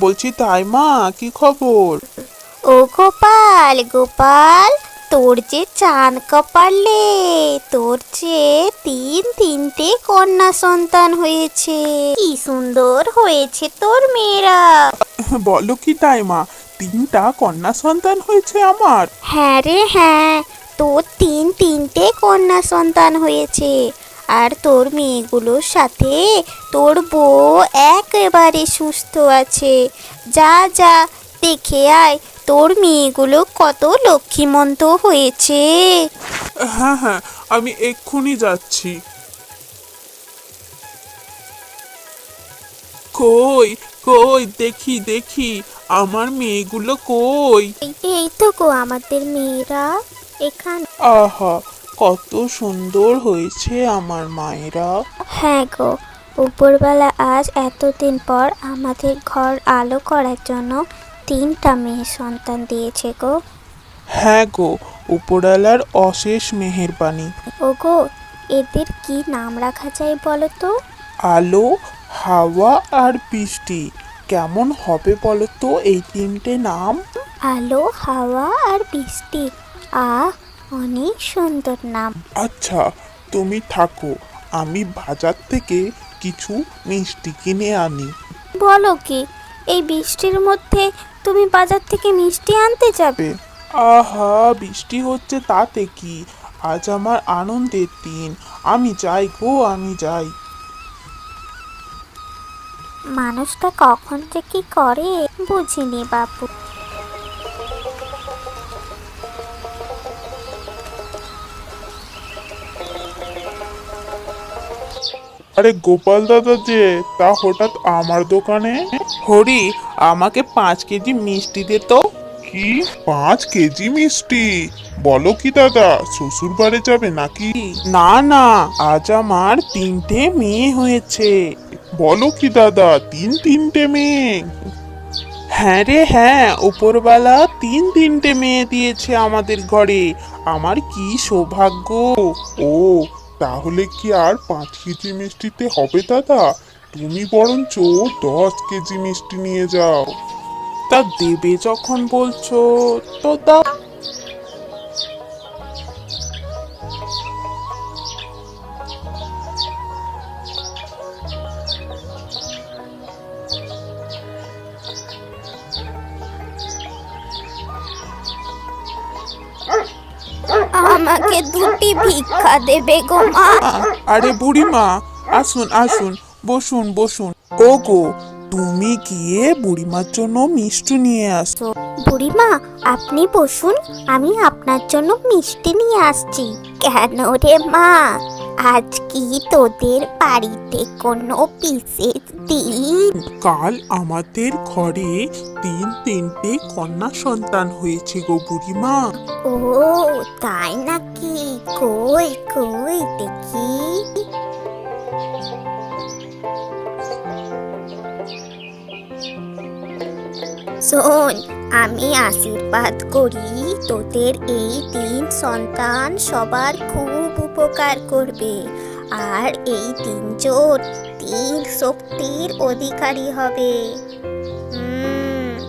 বলছি তাই মা, কি খবর? ও গোপাল গোপাল, তোর যে চাঁদ কপালে, তোর যে তিনটে কন্যা সন্তান হয়েছে। কি সুন্দর হয়েছে তোর মেয়েরা। বলো কি তাই মা, 3টা কন্যা সন্তান হয়েছে আমার? হ্যাঁ রে হ্যাঁ, তোর তিনটে কন্যা সন্তান হয়েছে। আর তোর মেয়েগুলোর সাথে তোর বউ একেবারে সুস্থ আছে। যা যা, দেখে আয় তোর মেয়েগুলো কত লক্ষ্মীমন্ত হয়েছে। হ্যাঁ হ্যাঁ, আমি এক্ষুনি যাচ্ছি। কই কই, দেখি দেখি আমার মেয়েগুলো কই। এই তো গো আমাদের মেয়েরা এখানে। আহা, কত সুন্দর হয়েছে আমার মায়েরা। হ্যাঁ গো, উপরবেলা আজ এতদিন পর আমাদের ঘর আলো করার জন্য 3টা মেয়ে সন্তান দিয়েছে গো। হ্যাঁ গো, উপরওয়ালার অশেষ মেহেরবানি। ওগো, এদের কি নাম রাখা যায় বলো তো? আলো, হাওয়া আর বৃষ্টি। কেমন হবে বলো তো এই 3টে নাম? আলো, হাওয়া আর বৃষ্টি। আহ, অনেক সুন্দর নাম। আচ্ছা, তুমি থাকো, আমি বাজার থেকে কিছু মিষ্টি কিনে আনি। বলো কি, এই বৃষ্টির মধ্যে তুমি বাজার থেকে মিষ্টি আনতে যাবে? আহা, বৃষ্টি হচ্ছে তাতে কি, আজ আমার আনন্দের দিন। আমি যাই গো, আমি যাই। মানুষটা কখন যে কি করে বুঝিনি বাপু। আরে গোপাল দাদা যে, তা হঠাৎ আমার দোকানে? হরি, আমাকে 5 কেজি মিষ্টি দে তো। কি, 5 কেজি মিষ্টি? বলো কি দাদা, শ্বশুর বাড়ি যাবে নাকি? না না, আজ আমার 3টে মেয়ে হয়েছে। বলো কি দাদা, তিনটে মেয়ে? হ্যাঁ রে হ্যাঁ, উপরওয়ালা 3টে মেয়ে দিয়েছে আমাদের ঘরে। আমার কি সৌভাগ্য। ও, তাহলে কি আর 5 কেজি মিষ্টিতে হবে দাদা? তুমি বরঞ্চ 10 কেজি মিষ্টি নিয়ে যাও। তা দেবে যখন বলছো, তো দাও। আমাকে 2টি ভিক্ষা দেবে গো মা? আরে বুড়িমা, আসুন আসুন, বসুন বসুন। ও গো, তুমি গিয়ে বুড়িমার জন্য মিষ্টি নিয়ে আসো। বুড়িমা, আপনি বসুন, আমি আপনার জন্য মিষ্টি নিয়ে আসছি। কেন রে মা, আজ কি তোদের বাড়িতে কোনো বিশেষ দিন? কাল আমাদের ঘরে তিনটে কন্যা সন্তান হয়েছে গো বুড়িমা। ও তাই নাকি? কই কই দেখি। শোন, আমি আশীর্বাদ করি তোদের এই 3 সন্তান সবার খুব উপকার করবে। আর এই 3জন 3 শক্তির অধিকারী হবে।